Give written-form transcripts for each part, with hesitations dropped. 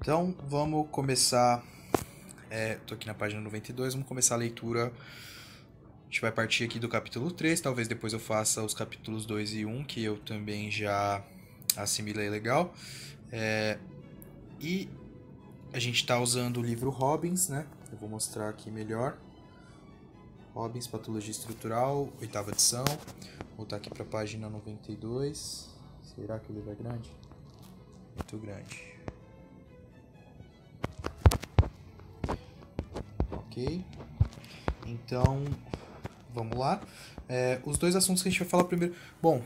Então, vamos começar. Tô aqui na página 92, vamos começar a leitura. A gente vai partir aqui do capítulo 3, talvez depois eu faça os capítulos 2 e 1, que eu também já assimilei legal. E a gente está usando o livro Robbins, né? Eu vou mostrar aqui melhor. Robbins, Patologia Estrutural, 8ª edição. Vou voltar aqui para a página 92. Será que o livro é grande? Muito grande. Ok. Então, vamos lá. Os dois assuntos que a gente vai falar primeiro. Bom,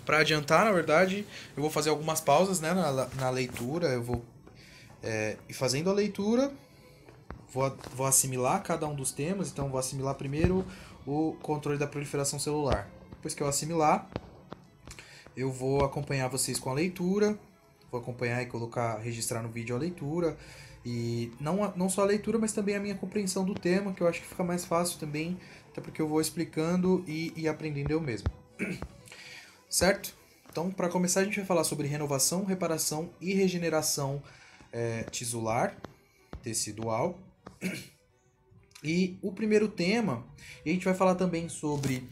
para adiantar, na verdade, eu vou fazer algumas pausas, né, na leitura. Eu vou ir fazendo a leitura. Vou assimilar cada um dos temas. Então, vou assimilar primeiro o controle da proliferação celular. Depois que eu assimilar, eu vou acompanhar vocês com a leitura. Vou acompanhar e registrar no vídeo a leitura. E não só a leitura, mas também a minha compreensão do tema, que eu acho que fica mais fácil também, até porque eu vou explicando e aprendendo eu mesmo. Certo? Então, para começar, a gente vai falar sobre renovação, reparação e regeneração tisular, tecidual. E o primeiro tema, a gente vai falar também sobre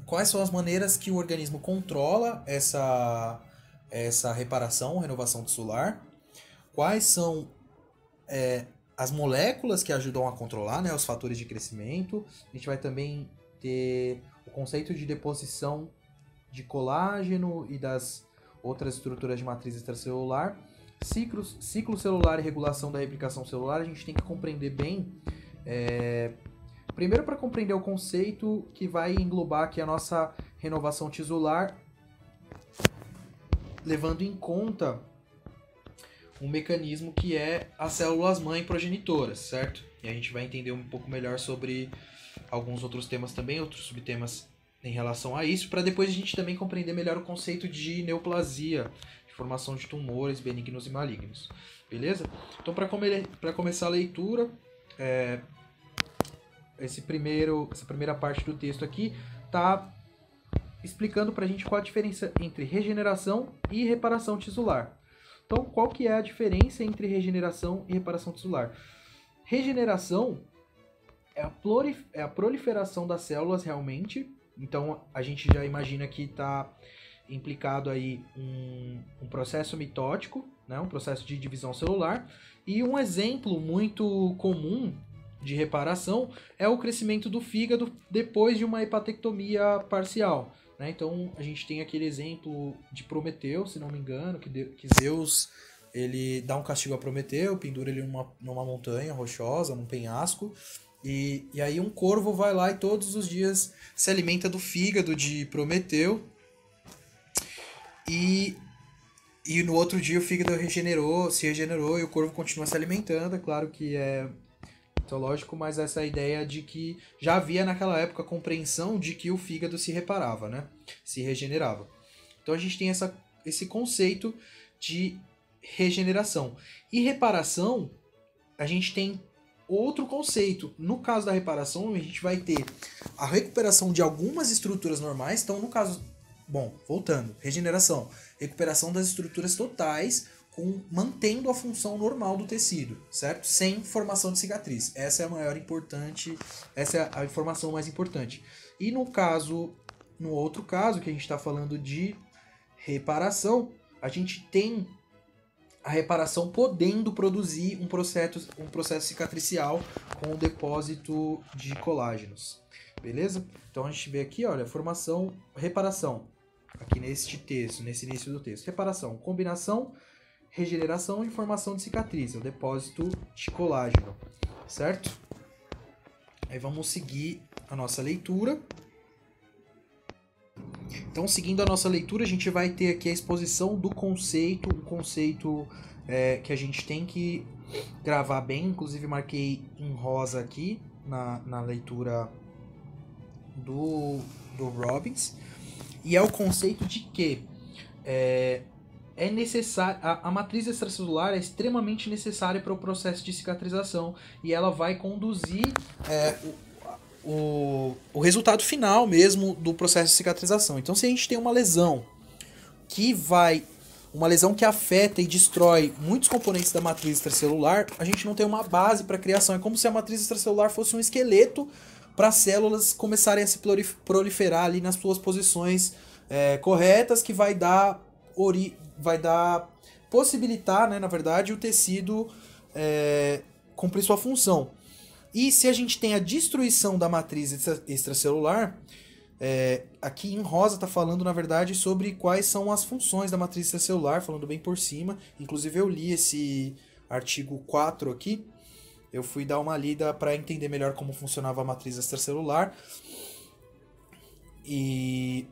quais são as maneiras que o organismo controla essa reparação, renovação tisular, quais são as moléculas que ajudam a controlar, né, os fatores de crescimento. A gente vai também ter o conceito de deposição de colágeno e das outras estruturas de matriz extracelular. Ciclo celular e regulação da replicação celular. A gente tem que compreender bem. Primeiro, para compreender o conceito que vai englobar aqui a nossa renovação tisular, levando em conta um mecanismo que é as células-mãe progenitoras, certo? E a gente vai entender um pouco melhor sobre alguns outros temas também, outros subtemas em relação a isso, para depois a gente também compreender melhor o conceito de neoplasia, de formação de tumores benignos e malignos. Beleza? Então, para começar a leitura, essa primeira parte do texto aqui está explicando para a gente qual a diferença entre regeneração e reparação tisular. Então, qual que é a diferença entre regeneração e reparação tisular? Regeneração é a proliferação das células realmente. Então, a gente já imagina que está implicado aí um processo mitótico, né? Um processo de divisão celular. E um exemplo muito comum de reparação é o crescimento do fígado depois de uma hepatectomia parcial. Então, a gente tem aquele exemplo de Prometeu, se não me engano, que Zeus ele dá um castigo a Prometeu, pendura ele numa montanha rochosa, num penhasco, e aí um corvo vai lá e todos os dias se alimenta do fígado de Prometeu, e no outro dia o fígado se regenerou e o corvo continua se alimentando. É claro que é mitológico, mas essa ideia de que já havia naquela época a compreensão de que o fígado se reparava, né? Se regenerava. Então a gente tem esse conceito de regeneração. E reparação, a gente tem outro conceito. No caso da reparação, a gente vai ter a recuperação de algumas estruturas normais. Então, no caso... Bom, voltando. Regeneração. Recuperação das estruturas totais, mantendo a função normal do tecido, certo? Sem formação de cicatriz. Essa é a informação mais importante. E no outro caso, que a gente está falando de reparação, a gente tem a reparação podendo produzir um processo cicatricial com o depósito de colágenos. Beleza? Então a gente vê aqui, olha, reparação. Aqui nesse início do texto. Reparação, combinação, regeneração e formação de cicatriz, o depósito de colágeno, certo? Aí vamos seguir a nossa leitura. Então, seguindo a nossa leitura, a gente vai ter aqui a exposição do conceito, um conceito que a gente tem que gravar bem, inclusive marquei em rosa aqui na leitura do Robbins, e é o conceito de que é necessário, a matriz extracelular é extremamente necessária para o processo de cicatrização e ela vai conduzir o resultado final mesmo do processo de cicatrização. Então, se a gente tem uma lesão que vai uma lesão que afeta e destrói muitos componentes da matriz extracelular, a gente não tem uma base para a criação. É como se a matriz extracelular fosse um esqueleto para as células começarem a se proliferar ali nas suas posições corretas, que vai dar possibilitar, né, na verdade, o tecido cumprir sua função. E se a gente tem a destruição da matriz extracelular, aqui em rosa está falando, na verdade, sobre quais são as funções da matriz extracelular, falando bem por cima. Inclusive eu li esse artigo 4 aqui, eu fui dar uma lida para entender melhor como funcionava a matriz extracelular. E,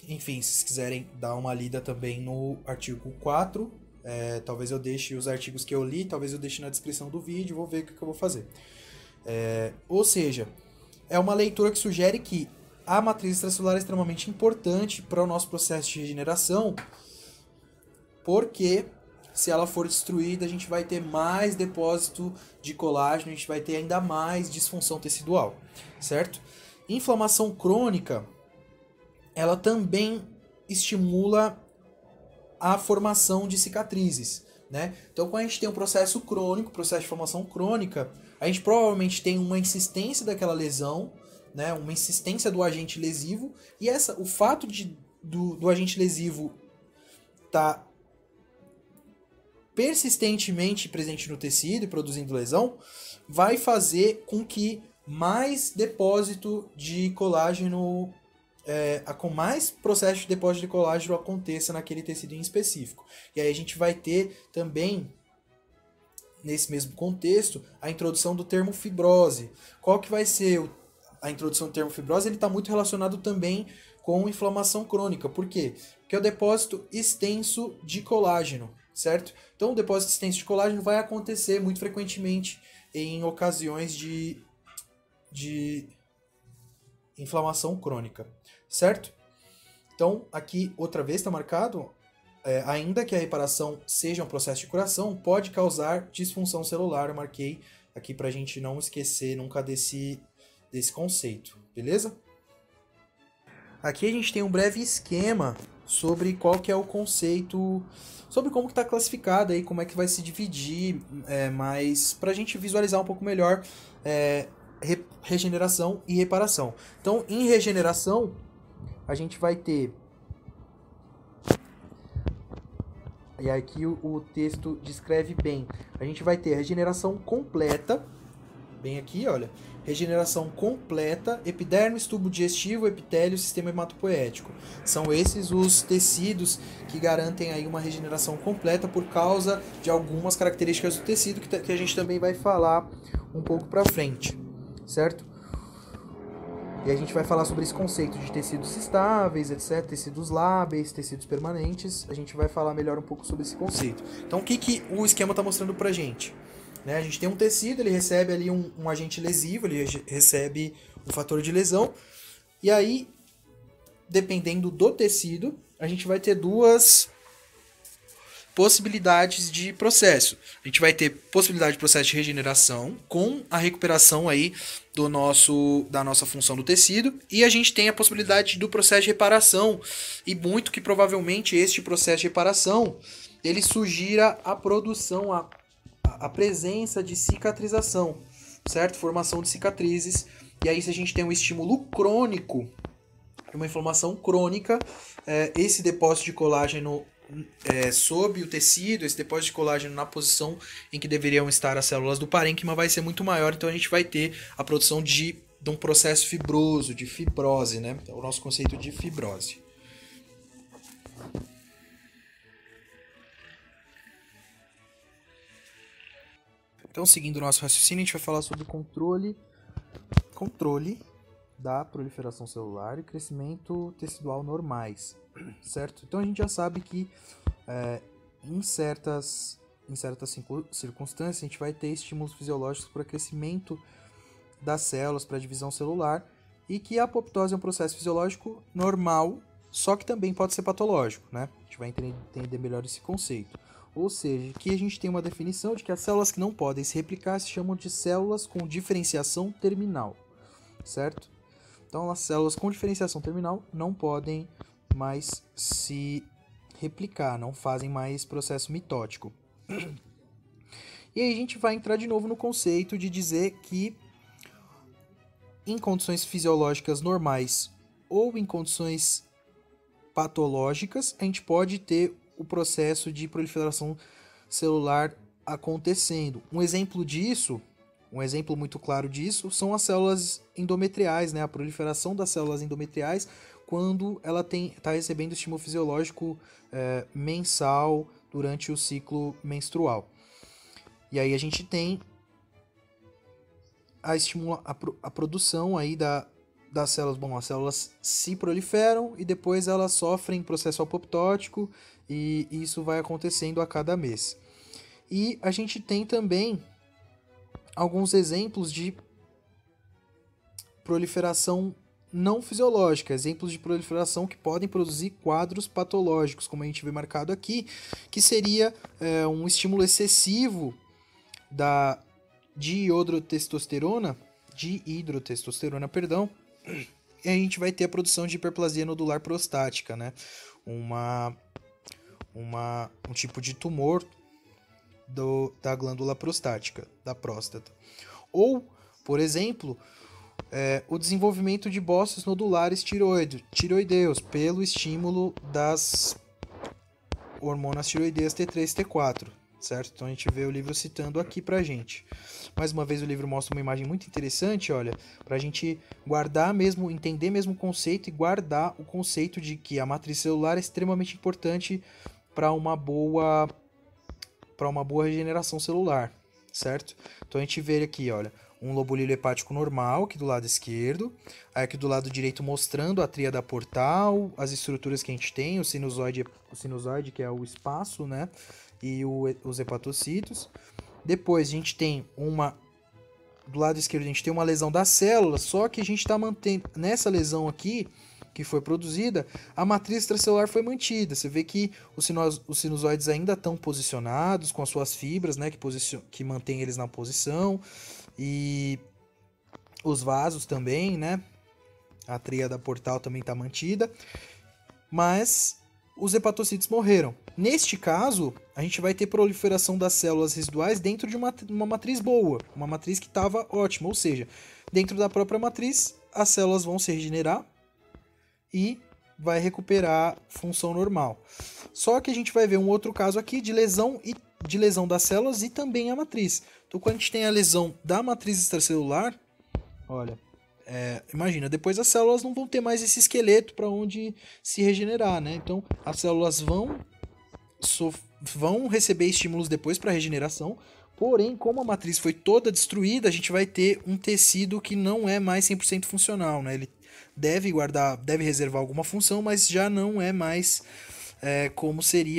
enfim, se vocês quiserem dar uma lida também no artigo 4, talvez eu deixe os artigos que eu li, talvez eu deixe na descrição do vídeo, vou ver o que eu vou fazer. Ou seja, é uma leitura que sugere que a matriz extracelular é extremamente importante para o nosso processo de regeneração, porque se ela for destruída, a gente vai ter mais depósito de colágeno, a gente vai ter ainda mais disfunção tecidual, certo? Inflamação crônica, ela também estimula a formação de cicatrizes, né? Então, quando a gente tem um processo crônico, processo de formação crônica, a gente provavelmente tem uma insistência daquela lesão, né? Uma insistência do agente lesivo, e o fato do agente lesivo estar persistentemente presente no tecido e produzindo lesão, vai fazer com que mais depósito de colágeno, com mais processo de depósito de colágeno aconteça naquele tecido em específico. E aí a gente vai ter também, nesse mesmo contexto, a introdução do termo fibrose. Qual que vai ser a introdução do termo fibrose? Ele está muito relacionado também com inflamação crônica. Por quê? Porque é o depósito extenso de colágeno, certo? Então o depósito extenso de colágeno vai acontecer muito frequentemente em ocasiões de inflamação crônica, certo? Então aqui outra vez está marcado, ainda que a reparação seja um processo de curação, pode causar disfunção celular. Eu marquei aqui para a gente não esquecer nunca desse conceito, beleza? Aqui a gente tem um breve esquema sobre qual que é o conceito, sobre como que está classificado aí, como é que vai se dividir, mas para a gente visualizar um pouco melhor regeneração e reparação. Então, em regeneração, a gente vai ter, e aqui o texto descreve bem, a gente vai ter a regeneração completa, bem aqui, olha, regeneração completa, epidermis, tubo digestivo, epitélio, sistema hematopoético. São esses os tecidos que garantem aí uma regeneração completa por causa de algumas características do tecido que a gente também vai falar um pouco para frente, certo? E a gente vai falar sobre esse conceito de tecidos estáveis, etc., tecidos lábeis, tecidos permanentes. A gente vai falar melhor um pouco sobre esse conceito. Então, o que o esquema está mostrando para a gente? A gente tem um tecido, ele recebe ali um agente lesivo, ele recebe um fator de lesão, e aí, dependendo do tecido, a gente vai ter duas possibilidades de processo. A gente vai ter possibilidade de processo de regeneração com a recuperação aí da nossa função do tecido, e a gente tem a possibilidade do processo de reparação, e muito que provavelmente este processo de reparação ele sugira a produção, a presença de cicatrização, certo? Formação de cicatrizes. E aí, se a gente tem um estímulo crônico, uma inflamação crônica, esse depósito de colágeno sob o tecido, esse depósito de colágeno na posição em que deveriam estar as células do parênquima vai ser muito maior, então a gente vai ter a produção de um processo fibroso, de fibrose, né? É o nosso conceito de fibrose. Então, seguindo o nosso raciocínio, a gente vai falar sobre o controle da proliferação celular e crescimento tecidual normais, certo? Então, a gente já sabe que em certas circunstâncias a gente vai ter estímulos fisiológicos para crescimento das células, para divisão celular, e que a apoptose é um processo fisiológico normal, só que também pode ser patológico, né? A gente vai entender melhor esse conceito. Ou seja, aqui a gente tem uma definição de que as células que não podem se replicar se chamam de células com diferenciação terminal, certo? Então, as células com diferenciação terminal não podem mais se replicar, não fazem mais processo mitótico. E aí a gente vai entrar de novo no conceito de dizer que em condições fisiológicas normais ou em condições patológicas, a gente pode ter o processo de proliferação celular acontecendo. Um exemplo muito claro disso, são as células endometriais, né? A proliferação das células endometriais quando ela está recebendo estímulo fisiológico mensal durante o ciclo menstrual. E aí a gente tem a produção aí das células. Bom, as células se proliferam e depois elas sofrem processo apoptótico e isso vai acontecendo a cada mês. E a gente tem também alguns exemplos de proliferação não fisiológica, exemplos de proliferação que podem produzir quadros patológicos, como a gente vê marcado aqui, que seria um estímulo excessivo da dihidrotestosterona, e a gente vai ter a produção de hiperplasia nodular prostática, né? Um tipo de tumor da glândula prostática, da próstata. Ou, por exemplo, o desenvolvimento de bócios nodulares tiroideus pelo estímulo das hormonas tiroideias T3 e T4, certo? Então a gente vê o livro citando aqui pra gente. Mais uma vez o livro mostra uma imagem muito interessante, olha, pra gente guardar mesmo, entender mesmo o conceito e guardar o conceito de que a matriz celular é extremamente importante para uma boa regeneração celular, certo? Então a gente vê aqui, olha, um lobulilo hepático normal aqui do lado esquerdo, aí aqui do lado direito mostrando a tríada portal, as estruturas que a gente tem, o sinusoide que é o espaço, né, e os hepatocitos. Depois a gente tem do lado esquerdo a gente tem uma lesão das células, só que a gente está mantendo, nessa lesão aqui, que foi produzida, a matriz extracelular foi mantida. Você vê que os sinusoides ainda estão posicionados com as suas fibras, né, que mantém eles na posição, e os vasos também, né, a tríada portal também está mantida, mas os hepatocitos morreram. Neste caso, a gente vai ter proliferação das células residuais dentro de uma matriz boa, uma matriz que estava ótima, ou seja, dentro da própria matriz, as células vão se regenerar e vai recuperar função normal. Só que a gente vai ver um outro caso aqui de lesão das células e também a matriz. Então, quando a gente tem a lesão da matriz extracelular, olha, imagina, depois as células não vão ter mais esse esqueleto para onde se regenerar, né? Então, as células vão receber estímulos depois para regeneração, porém, como a matriz foi toda destruída, a gente vai ter um tecido que não é mais 100% funcional, né? Ele deve reservar alguma função, mas já não é mais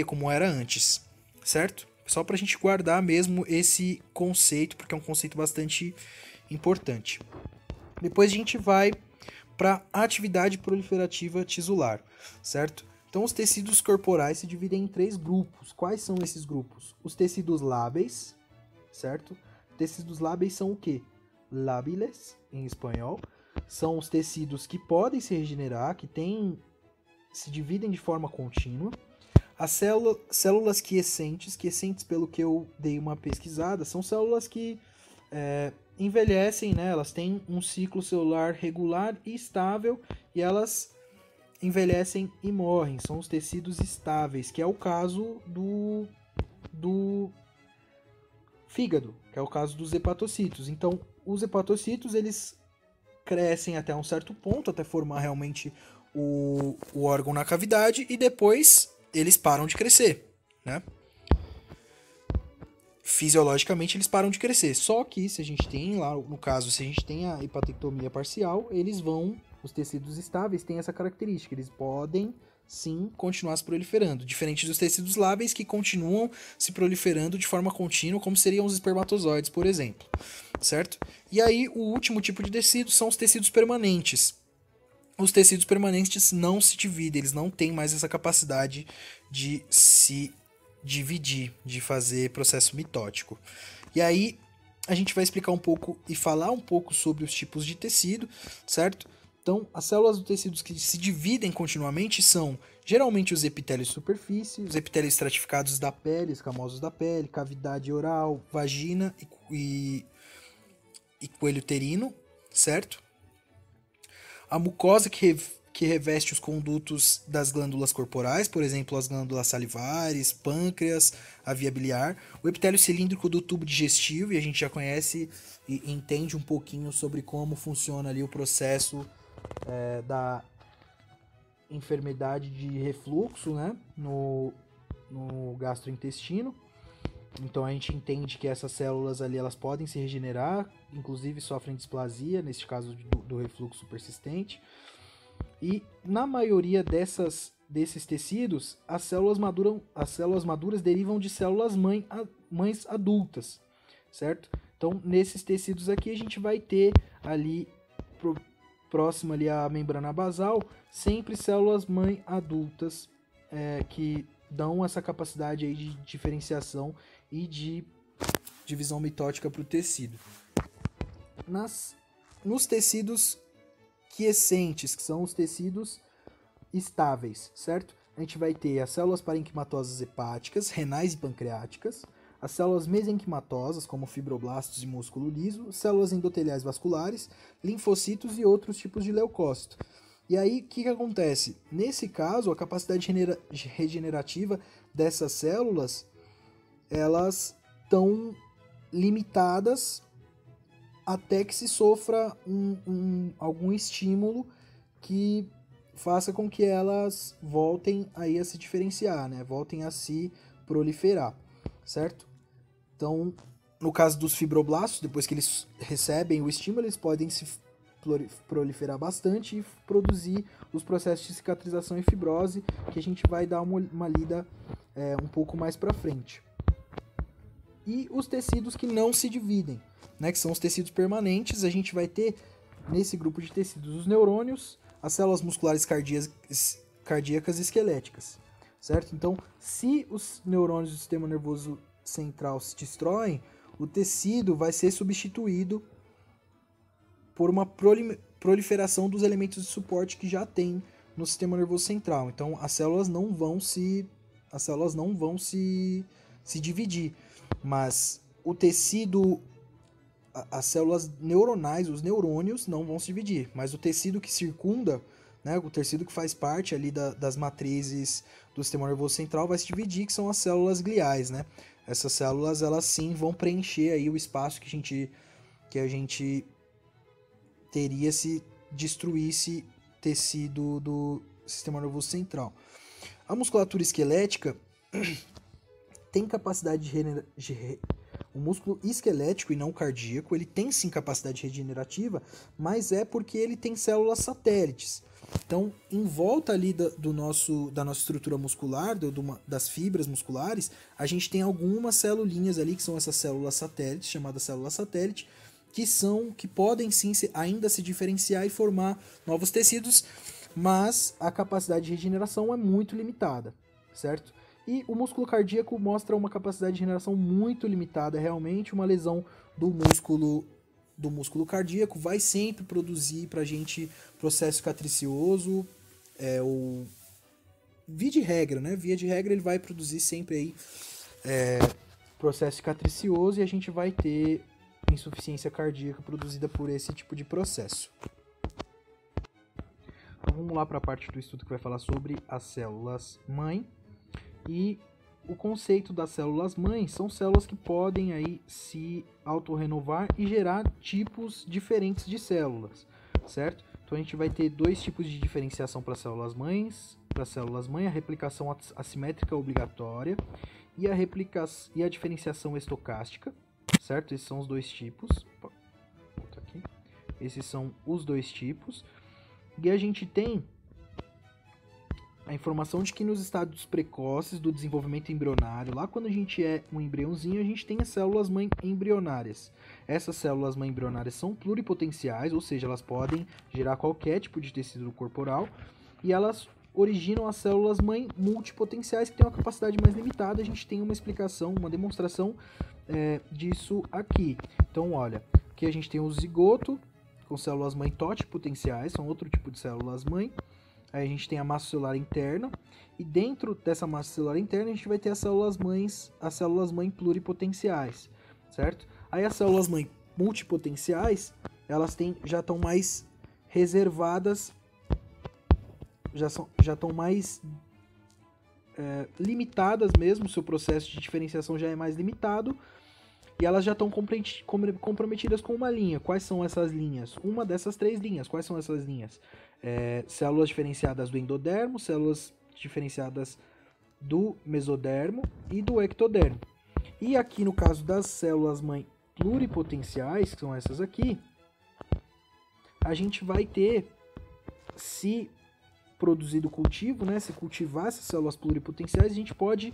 como era antes, certo? Só para a gente guardar mesmo esse conceito, porque é um conceito bastante importante. Depois a gente vai para a atividade proliferativa tisular, certo? Então os tecidos corporais se dividem em 3 grupos. Quais são esses grupos? Os tecidos lábeis, certo? Tecidos lábeis são o quê? Lábiles, em espanhol. São os tecidos que podem se regenerar, se dividem de forma contínua. As células quiescentes pelo que eu dei uma pesquisada, são células que envelhecem, né? Elas têm um ciclo celular regular e estável e elas envelhecem e morrem. São os tecidos estáveis, que é o caso do fígado, que é o caso dos hepatocitos. Então, os hepatocitos, eles crescem até um certo ponto, até formar realmente o órgão na cavidade, e depois eles param de crescer, né? Fisiologicamente eles param de crescer. Só que se a gente tem lá, no caso, se a gente tem a hepatectomia parcial, os tecidos estáveis têm essa característica, eles podem sim continuar se proliferando, diferente dos tecidos lábeis que continuam se proliferando de forma contínua, como seriam os espermatozoides, por exemplo, certo? E aí o último tipo de tecido são os tecidos permanentes. Os tecidos permanentes não se dividem, eles não têm mais essa capacidade de se dividir, de fazer processo mitótico. E aí a gente vai explicar um pouco e falar um pouco sobre os tipos de tecido, certo? Então, as células do tecido que se dividem continuamente são Geralmente os epitélios de superfície, os epitélios estratificados da pele, escamosos da pele, cavidade oral, vagina e coelho uterino, certo? A mucosa que reveste os condutos das glândulas corporais, por exemplo, as glândulas salivares, pâncreas, a via biliar. O epitélio cilíndrico do tubo digestivo, e a gente já conhece e entende um pouquinho sobre como funciona ali o processo da enfermidade de refluxo, né, no gastrointestino. Então a gente entende que essas células ali elas podem se regenerar, inclusive sofrem displasia, nesse caso do refluxo persistente. E na maioria desses tecidos, as células maduras derivam de células mães adultas, certo? Então nesses tecidos aqui a gente vai ter ali próximo ali à membrana basal, sempre células mãe adultas que dão essa capacidade aí de diferenciação e de divisão mitótica para o tecido. Nos tecidos quiescentes, que são os tecidos estáveis, certo? A gente vai ter as células parenquimatosas hepáticas, renais e pancreáticas, as células mesenquimatosas, como fibroblastos e músculo liso, células endoteliais vasculares, linfocitos e outros tipos de leucócito. E aí, o que acontece? Nesse caso, a capacidade regenerativa dessas células, elas estão limitadas até que se sofra algum estímulo que faça com que elas voltem aí a se diferenciar, né? Voltem a se proliferar, certo? Então, no caso dos fibroblastos, depois que eles recebem o estímulo, eles podem se proliferar bastante e produzir os processos de cicatrização e fibrose, que a gente vai dar uma lida um pouco mais para frente. E os tecidos que não se dividem, né, que são os tecidos permanentes, a gente vai ter nesse grupo de tecidos os neurônios, as células musculares cardíacas e esqueléticas, certo? Então, se os neurônios do sistema nervoso central se destroem, o tecido vai ser substituído por uma proliferação dos elementos de suporte que já tem no sistema nervoso central. Então, as células não vão se dividir, mas o tecido, as células neuronais, os neurônios não vão se dividir, mas o tecido que circunda, né, o tecido que faz parte ali das matrizes do sistema nervoso central vai se dividir, que são as células gliais, né? Essas células, elas sim vão preencher aí o espaço que a gente teria se destruísse tecido do sistema nervoso central. A musculatura esquelética tem capacidade o músculo esquelético e não cardíaco, ele tem sim capacidade regenerativa, mas é porque ele tem células satélites. Então, em volta ali da nossa estrutura muscular, das fibras musculares, a gente tem algumas celulinhas ali, que são essas células satélites, chamadas células satélite, que podem sim ainda se diferenciar e formar novos tecidos, mas a capacidade de regeneração é muito limitada, certo? E o músculo cardíaco mostra uma capacidade de regeneração muito limitada, realmente uma lesão do músculo cardíaco vai sempre produzir pra gente processo cicatricioso, via de regra, né? Via de regra ele vai produzir sempre aí processo cicatricioso e a gente vai ter insuficiência cardíaca produzida por esse tipo de processo. Então vamos lá para a parte do estudo que vai falar sobre as células mãe. E o conceito das células mãe são células que podem aí se autorrenovar e gerar tipos diferentes de células, certo? Então a gente vai ter dois tipos de diferenciação para células mães, a replicação assimétrica obrigatória e a diferenciação estocástica, certo? Esses são os dois tipos. Esses são os dois tipos. E a gente tem a informação de que nos estádios precoces do desenvolvimento embrionário, lá quando a gente é um embriãozinho, a gente tem as células mãe embrionárias. Essas células mãe embrionárias são pluripotenciais, ou seja, elas podem gerar qualquer tipo de tecido corporal, e elas originam as células mãe multipotenciais, que têm uma capacidade mais limitada. A gente tem uma explicação, uma demonstração disso aqui. Então, olha, aqui a gente tem o zigoto com células mãe totipotenciais, são outro tipo de células mãe. Aí a gente tem a massa celular interna, e dentro dessa massa celular interna a gente vai ter as células-mãe pluripotenciais, certo? Aí as células-mãe multipotenciais, elas já estão mais reservadas, já estão mais limitadas mesmo, o seu processo de diferenciação já é mais limitado, e elas já estão comprometidas com uma linha. Quais são essas linhas? Uma dessas 3 linhas. Quais são essas linhas? Células diferenciadas do endodermo, células diferenciadas do mesodermo e do ectodermo. E aqui no caso das células-mãe pluripotenciais, que são essas aqui, a gente vai ter, se produzido cultivo, né, se cultivar essas células pluripotenciais, a gente pode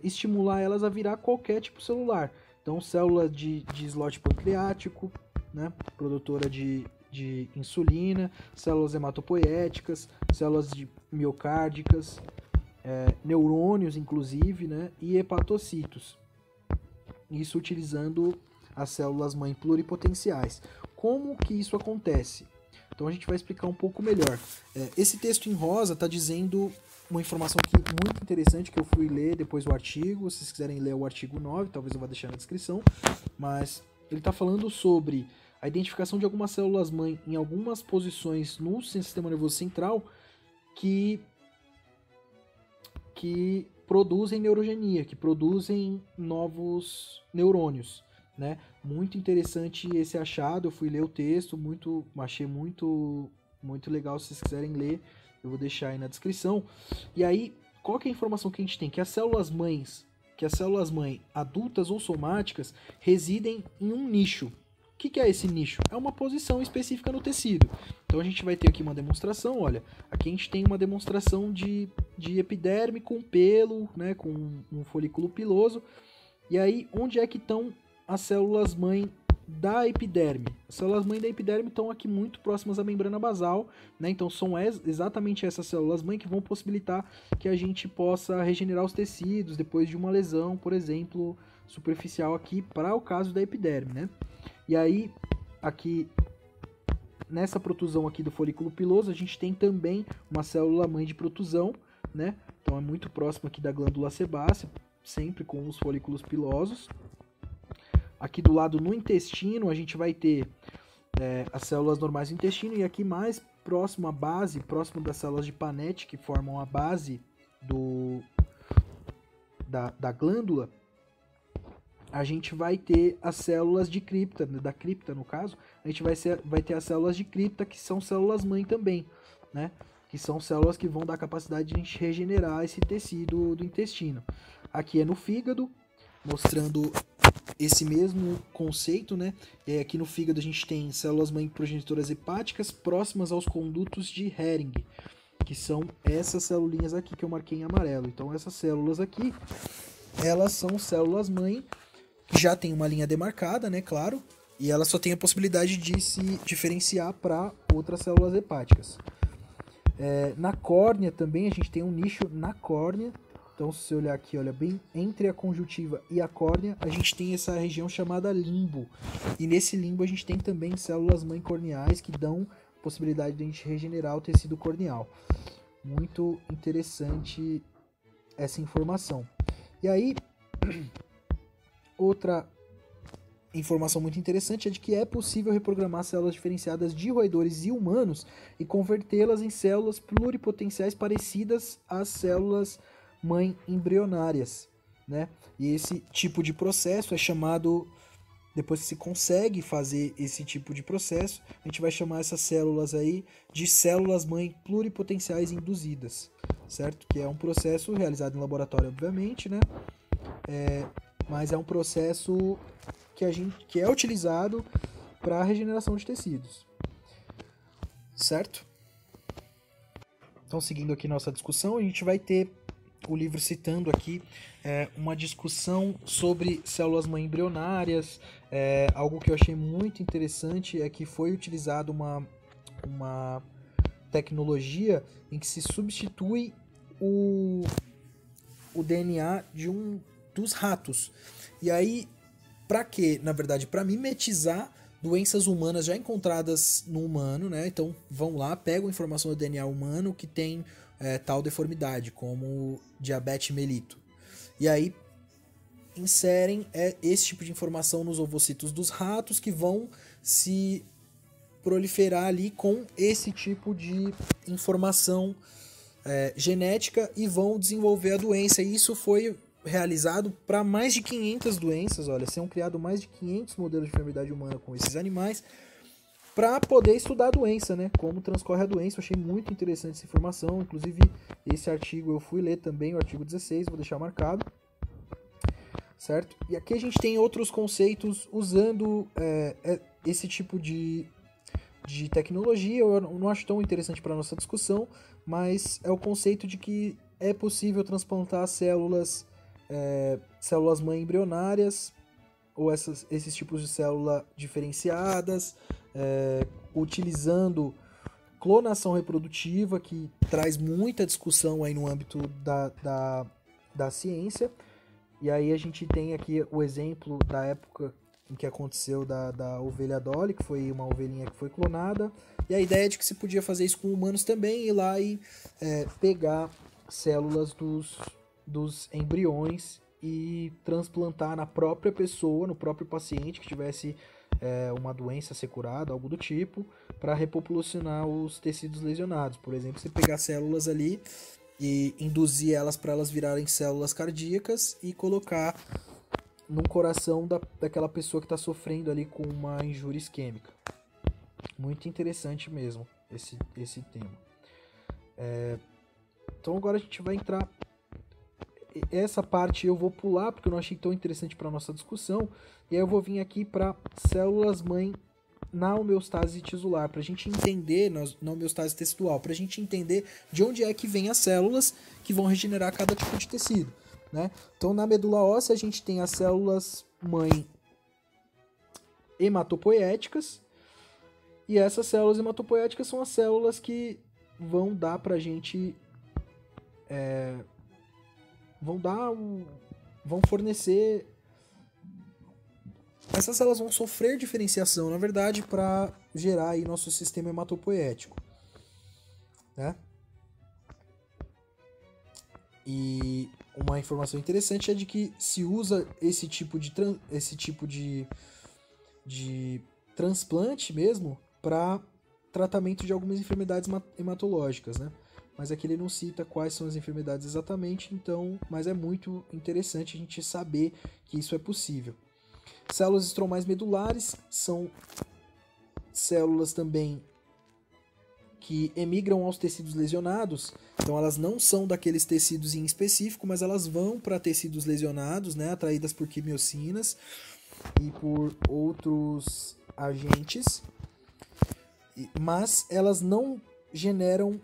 estimular elas a virar qualquer tipo celular. Então, célula de slot pancreático, né, produtora de insulina, células hematopoéticas, células miocárdicas, neurônios, inclusive, né, e hepatocitos. Isso utilizando as células-mãe pluripotenciais. Como que isso acontece? Então a gente vai explicar um pouco melhor. Esse texto em rosa está dizendo uma informação aqui muito interessante que eu fui ler depois do artigo. Se vocês quiserem ler o artigo 9, talvez eu vá deixar na descrição. Mas ele está falando sobre a identificação de algumas células-mãe em algumas posições no sistema nervoso central que produzem neurogenia, que produzem novos neurônios, né? Muito interessante esse achado, eu fui ler o texto, achei muito legal. Se vocês quiserem ler, eu vou deixar aí na descrição. E aí, qual que é a informação que a gente tem? Que as células-mãe adultas ou somáticas residem em um nicho. O que é esse nicho? É uma posição específica no tecido. Então a gente vai ter aqui uma demonstração, olha, aqui a gente tem uma demonstração de epiderme com pelo, né, com um folículo piloso. E aí, onde é que estão as células-mãe da epiderme? As células-mãe da epiderme estão aqui muito próximas à membrana basal, né? Então são exatamente essas células-mãe que vão possibilitar que a gente possa regenerar os tecidos depois de uma lesão, por exemplo, superficial aqui, para o caso da epiderme, né? E aí, aqui nessa protusão aqui do folículo piloso, a gente tem também uma célula-mãe de protusão, né? Então é muito próximo aqui da glândula sebácea, sempre com os folículos pilosos. Aqui do lado no intestino a gente vai ter as células normais do intestino, e aqui mais próximo à base, próximo das células de Paneth, que formam a base da glândula, a gente vai ter as células de cripta, da cripta no caso, a gente vai ter as células de cripta, que são células-mãe também, né? Que são células que vão dar capacidade de a gente regenerar esse tecido do intestino. Aqui é no fígado, mostrando esse mesmo conceito, né? Aqui no fígado a gente tem células-mãe progenitoras hepáticas próximas aos condutos de Hering, que são essas celulinhas aqui que eu marquei em amarelo. Então essas células aqui, elas são células-mãe que já tem uma linha demarcada, né? Claro, e ela só tem a possibilidade de se diferenciar para outras células hepáticas. Na córnea também a gente tem um nicho na córnea. Então, se você olhar aqui, olha bem, entre a conjuntiva e a córnea, a gente tem essa região chamada limbo. E nesse limbo a gente tem também células-mãe corneais que dão possibilidade de a gente regenerar o tecido corneal. Muito interessante essa informação. E aí, outra informação muito interessante é de que é possível reprogramar células diferenciadas de roedores e humanos e convertê-las em células pluripotenciais parecidas às células mãe embrionárias, né? E esse tipo de processo é chamado, depois que se consegue fazer esse tipo de processo, a gente vai chamar essas células aí de células mãe pluripotenciais induzidas, certo? Que é um processo realizado em laboratório, obviamente, né? Mas é um processo que é utilizado para a regeneração de tecidos, certo? Então, seguindo aqui nossa discussão, a gente vai ter o livro citando aqui uma discussão sobre células-mãe embrionárias. Algo que eu achei muito interessante é que foi utilizado uma tecnologia em que se substitui o DNA dos ratos. E aí, para quê? Na verdade, para mimetizar doenças humanas já encontradas no humano, né? Então vão lá, pegam informação do DNA humano que tem tal deformidade, como diabetes mellitus. E aí inserem esse tipo de informação nos ovocitos dos ratos que vão se proliferar ali com esse tipo de informação genética e vão desenvolver a doença. E isso foi realizado para mais de 500 doenças, olha, são criados mais de 500 modelos de enfermidade humana com esses animais para poder estudar a doença, né? Como transcorre a doença. Eu achei muito interessante essa informação, inclusive esse artigo eu fui ler também, o artigo 16, vou deixar marcado. Certo? E aqui a gente tem outros conceitos usando esse tipo de tecnologia. Eu não acho tão interessante para a nossa discussão, mas é o conceito de que é possível transplantar células mãe embrionárias ou esses tipos de célula diferenciadas, utilizando clonação reprodutiva, que traz muita discussão aí no âmbito da ciência. E aí a gente tem aqui o exemplo da época em que aconteceu da ovelha Dolly, que foi uma ovelhinha que foi clonada. E a ideia é de que se podia fazer isso com humanos também, ir lá e pegar células dos embriões e transplantar na própria pessoa, no próprio paciente que tivesse uma doença a ser curada, algo do tipo, para repopulacionar os tecidos lesionados. Por exemplo, você pegar células ali e induzir elas para elas virarem células cardíacas e colocar no coração daquela pessoa que está sofrendo ali com uma injúria isquêmica. Muito interessante mesmo esse tema. Então agora a gente vai entrar... Essa parte eu vou pular porque eu não achei tão interessante para a nossa discussão. E aí eu vou vir aqui para células-mãe na homeostase tisular, para a gente entender, na homeostase textual, para a gente entender de onde é que vem as células que vão regenerar cada tipo de tecido, né? Então, na medula óssea, a gente tem as células-mãe hematopoéticas, e essas células hematopoéticas são as células que vão dar para a gente... vão fornecer... Essas células vão sofrer diferenciação, na verdade, para gerar aí nosso sistema hematopoético, né? E uma informação interessante é de que se usa esse tipo de transplante mesmo para tratamento de algumas enfermidades hematológicas, né? Mas aqui ele não cita quais são as enfermidades exatamente, então, mas é muito interessante a gente saber que isso é possível. Células estromais medulares são células também que emigram aos tecidos lesionados. Então elas não são daqueles tecidos em específico, mas elas vão para tecidos lesionados, né, atraídas por quimiocinas e por outros agentes. Mas elas não generam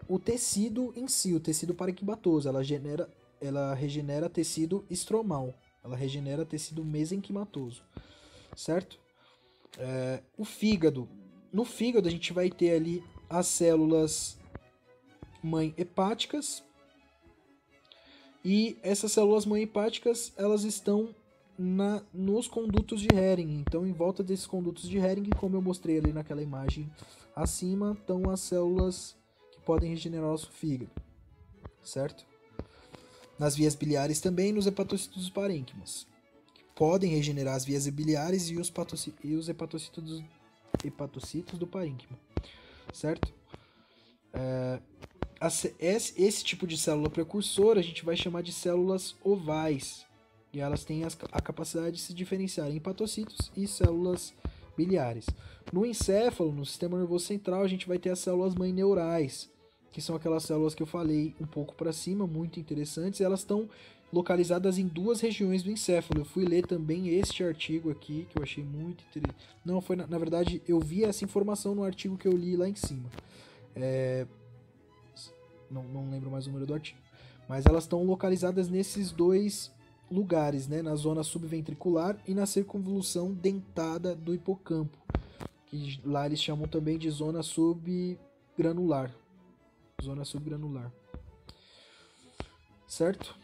o tecido em si, o tecido parenquimatoso. Ela regenera tecido estromal. Ela regenera tecido mesenquimatoso, certo? O fígado. No fígado a gente vai ter ali as células mãe hepáticas. E essas células mãe hepáticas, elas estão nos condutos de Hering. Então, em volta desses condutos de Hering, como eu mostrei ali naquela imagem acima, estão as células que podem regenerar o nosso fígado, certo? Nas vias biliares também, nos hepatocitos dos parênquimas, que podem regenerar as vias biliares e os hepatocitos do parênquima, certo? Esse tipo de célula precursora a gente vai chamar de células ovais, e elas têm a capacidade de se diferenciar em hepatocitos e células biliares. No encéfalo, no sistema nervoso central, a gente vai ter as células-mãe neurais, que são aquelas células que eu falei um pouco para cima, muito interessantes, e elas estão localizadas em duas regiões do encéfalo. Eu fui ler também este artigo aqui, que eu achei muito interessante. Não, foi na verdade, eu vi essa informação no artigo que eu li lá em cima. Não lembro mais o número do artigo. Mas elas estão localizadas nesses dois lugares, né? Na zona subventricular e na circunvolução dentada do hipocampo, que lá eles chamam também de zona subgranular. Zona subgranular. Certo?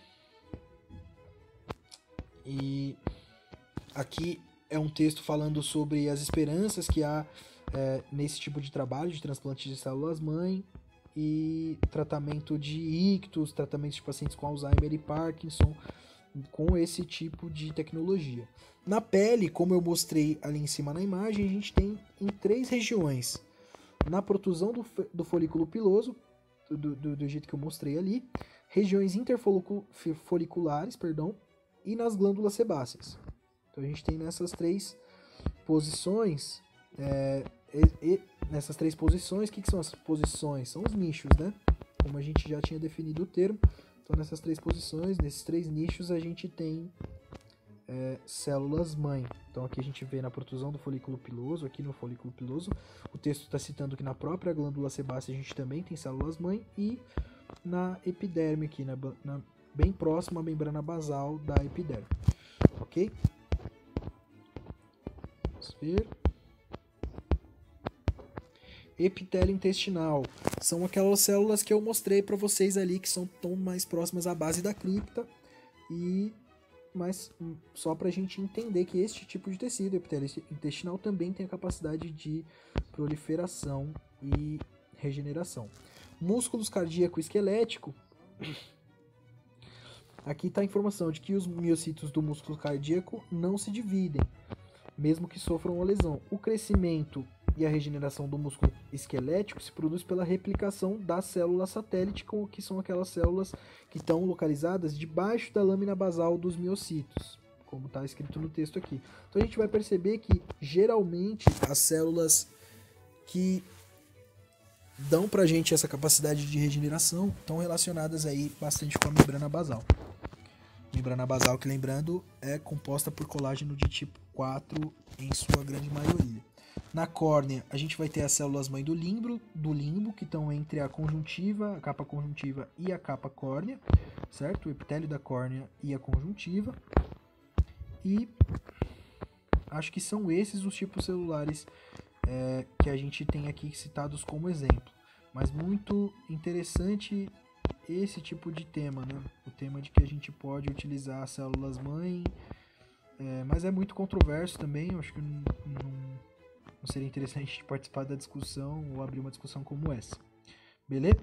E aqui é um texto falando sobre as esperanças que há nesse tipo de trabalho de transplante de células-mãe e tratamento de ictus, tratamento de pacientes com Alzheimer e Parkinson, com esse tipo de tecnologia. Na pele, como eu mostrei ali em cima na imagem, a gente tem em 3 regiões. Na protusão do folículo piloso, do jeito que eu mostrei ali, regiões interfoliculares, e nas glândulas sebáceas. Então a gente tem nessas 3 posições, nessas 3 posições, o que são as posições? São os nichos, né? Como a gente já tinha definido o termo. Então nessas 3 posições, nesses 3 nichos, a gente tem células-mãe. Então aqui a gente vê na protusão do folículo piloso, aqui no folículo piloso, o texto está citando que na própria glândula sebácea a gente também tem células-mãe, e na epiderme aqui, bem próximo à membrana basal da epiderme. Ok? Vamos ver. Epitélio intestinal. São aquelas células que eu mostrei para vocês ali, que são tão mais próximas à base da cripta, mas só para a gente entender que este tipo de tecido, epitélio intestinal, também tem a capacidade de proliferação e regeneração. Músculos cardíaco e esquelético. Aqui está a informação de que os miocitos do músculo cardíaco não se dividem, mesmo que sofram uma lesão. O crescimento e a regeneração do músculo esquelético se produz pela replicação da célula satélite, que são aquelas células que estão localizadas debaixo da lâmina basal dos miocitos, como está escrito no texto aqui. Então a gente vai perceber que geralmente as células que dão pra gente essa capacidade de regeneração estão relacionadas aí bastante com a membrana basal. Membrana basal, que lembrando, é composta por colágeno de tipo 4 em sua grande maioria. Na córnea, a gente vai ter as células-mãe do limbo, que estão entre a conjuntiva, a capa conjuntiva e a capa córnea, certo? O epitélio da córnea e a conjuntiva. E acho que são esses os tipos celulares que a gente tem aqui citados como exemplo. Mas muito interessante esse tipo de tema, né? O tema de que a gente pode utilizar células-mãe, mas é muito controverso também. Eu acho que não seria interessante participar da discussão ou abrir uma discussão como essa. Beleza?